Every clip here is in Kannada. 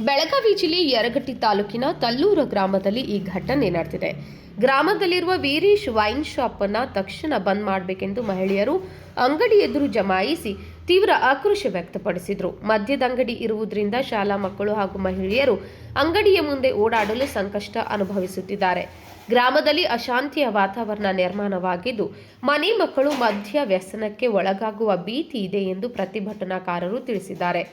ಬೆಳಗಾವಿ ಜಿಲ್ಲೆ ಯರಗಟ್ಟಿ ತಾಲೂಕಿನ ತಲ್ಲೂರು ಗ್ರಾಮದಲ್ಲಿ ಈ ಘಟನೆ ನಡೆದಿದೆ. ಗ್ರಾಮದಲ್ಲಿರುವ ವೀರೇಶ್ ವೈನ್ ಶಾಪ್ ಅನ್ನು ತಕ್ಷಣ ಬಂದ್ ಮಾಡಬೇಕೆಂದು ಮಹಿಳೆಯರು ಅಂಗಡಿ ಎದುರು ಜಮಾಯಿಸಿ ತೀವ್ರ ಆಕ್ರೋಶ ವ್ಯಕ್ತಪಡಿಸಿದರು. ಮದ್ಯದ ಅಂಗಡಿ ಇರುವುದರಿಂದ ಶಾಲಾ ಮಕ್ಕಳು ಹಾಗೂ ಮಹಿಳೆಯರು ಅಂಗಡಿಯ ಮುಂದೆ ಓಡಾಡಲು ಸಂಕಷ್ಟ ಅನುಭವಿಸುತ್ತಿದ್ದಾರೆ. ಗ್ರಾಮದಲ್ಲಿ ಅಶಾಂತಿಯ ವಾತಾವರಣ ನಿರ್ಮಾಣವಾಗಿದ್ದು, ಮನೆ ಮಕ್ಕಳು ಮದ್ಯ ವ್ಯಸನಕ್ಕೆ ಒಳಗಾಗುವ ಭೀತಿ ಇದೆ ಎಂದು ಪ್ರತಿಭಟನಾಕಾರರು ತಿಳಿಸಿದ್ದಾರೆ.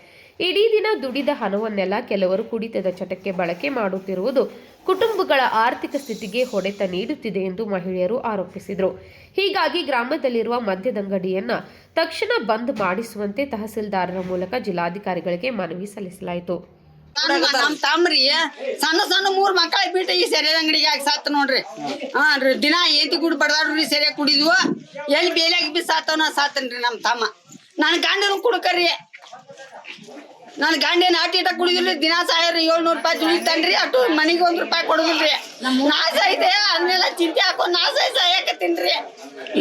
ಇಡೀ ದಿನ ದುಡಿದ ಹಣವನ್ನೆಲ್ಲ ಕೆಲವರು ಕುಡಿತದ ಚಟಕ್ಕೆ ಬಳಕೆ ಮಾಡುತ್ತಿರುವುದು ಕುಟುಂಬಗಳ ಆರ್ಥಿಕ ಸ್ಥಿತಿಗೆ ಹೊಡೆತ ನೀಡುತ್ತಿದೆ ಎಂದು ಮಹಿಳೆಯರು ಆರೋಪಿಸಿದರು. ಹೀಗಾಗಿ ಗ್ರಾಮದಲ್ಲಿರುವ ಮದ್ಯದಂಗಡಿಯನ್ನ ತಕ್ಷಣ ಬಂದ್ ಮಾಡಿಸುವಂತೆ ತಹಸೀಲ್ದಾರರ ಮೂಲಕ ಜಿಲ್ಲಾಧಿಕಾರಿಗಳಿಗೆ ಮನವಿ ಸಲ್ಲಿಸಲಾಯಿತು. ನಮ್ ತಮ್ರಿ ಸಣ್ಣ ಸಣ್ಣ 3 ಮಕ್ಕಳ ಬಿಟ್ಟು ಈ ಸೆರೆ ಅಂಗಡಿಗೆ ಆಗಿ ಸಾತ್ ನೋಡ್ರಿ. ದಿನ ಏತಿ ಗುಡ್ ಬಡದಾಡ್ರಿ ಸೆರೆ ಕುಡಿದ್ವು ಎಲ್ಲಿ ಬೇಲಾಗಿ ಬಿ ಸಾತವನ ಸಾತನ್ರಿ ನಮ್ ತಮ್ಮ. ನನ್ನ ಗಂಡನು ಕುಡ್ಕರಿ, ನನ್ನ ಗಂಡೇನ ಆಟ ಕುಡಿದ್ರಿ ದಿನ 1700 ರೂಪಾಯಿ ದುಡಿತಾನ್ರಿ. ಅಷ್ಟು ಮನಿಗೆ 1 ರೂಪಾಯಿ ಕೊಡುದಿಲ್ರಿ. ನಾಶ ಐತೆ ಅದನ್ನೆಲ್ಲ ಚಿಂತೆ ಹಾಕೊಂಡ್ ನಾಶ ಸಾಯಕತ್ತೀನ್ರಿ.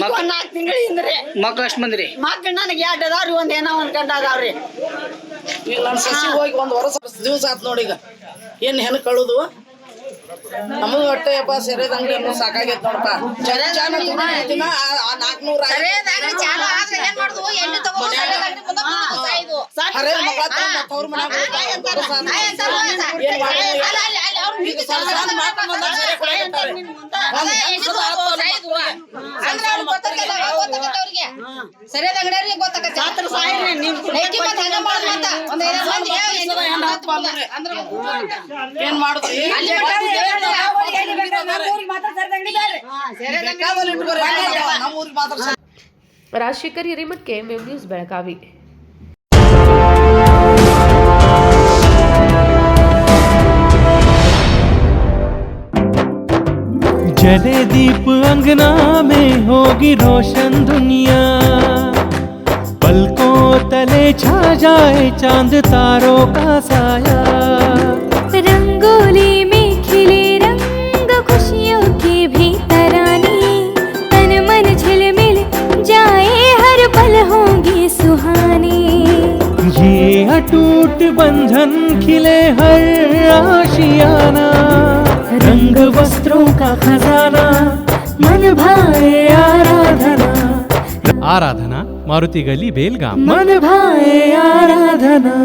4 ತಿಂಗಳ ಹಿಂದ್ರಿ. ಮಕ್ಳು ಎಷ್ಟು ಮಂದ್ರಿ? ಮಕ್ಳು ನನಗೆ 2 ಅದಾವ್ರಿ, ಒಂದ್ ಗಂಡ ಅದಾವ್ರಿ. ಈಗ ನನ್ನ ಸಸಿ ಹೋಗಿ 1 ವರ್ಷ ದಿವಸ ಆತ್ ನೋಡಿ. ಈಗ ಏನ್ ಹೆಣ್ಣು ಕಳುದು ನಮಗ ಹೊಟ್ಟೆ ಯಪ್ಪ ಸೆರೆದ ಅಂಗಡಿ ಅನ್ನೋ ಸಾಕಾಗೈತ್ ನೋಡಪ್ಪ. ದಿನ 400 ಸರಿಯಾದ ಅಂಗಡಿಯವ್ರಿಗೆ ಏನ್ ಮಾಡುದು? Rajashekhar Hiremath, KMM news, Belagavi. जले दीप अंगना में होगी रोशन दुनिया, पलकों तले छा जाए चांद तारों का साया, रंगोली में खिले रंग खुशियों की भी तरानी, तन मन झिलमिल जाए हर पल होंगी सुहानी, ये अटूट बंधन खिले हर आशियाना, रंग वस्त्रों का खजाना, मन भाए आराधना. आराधना मारुति गली बेलगाम. मन भाए आराधना.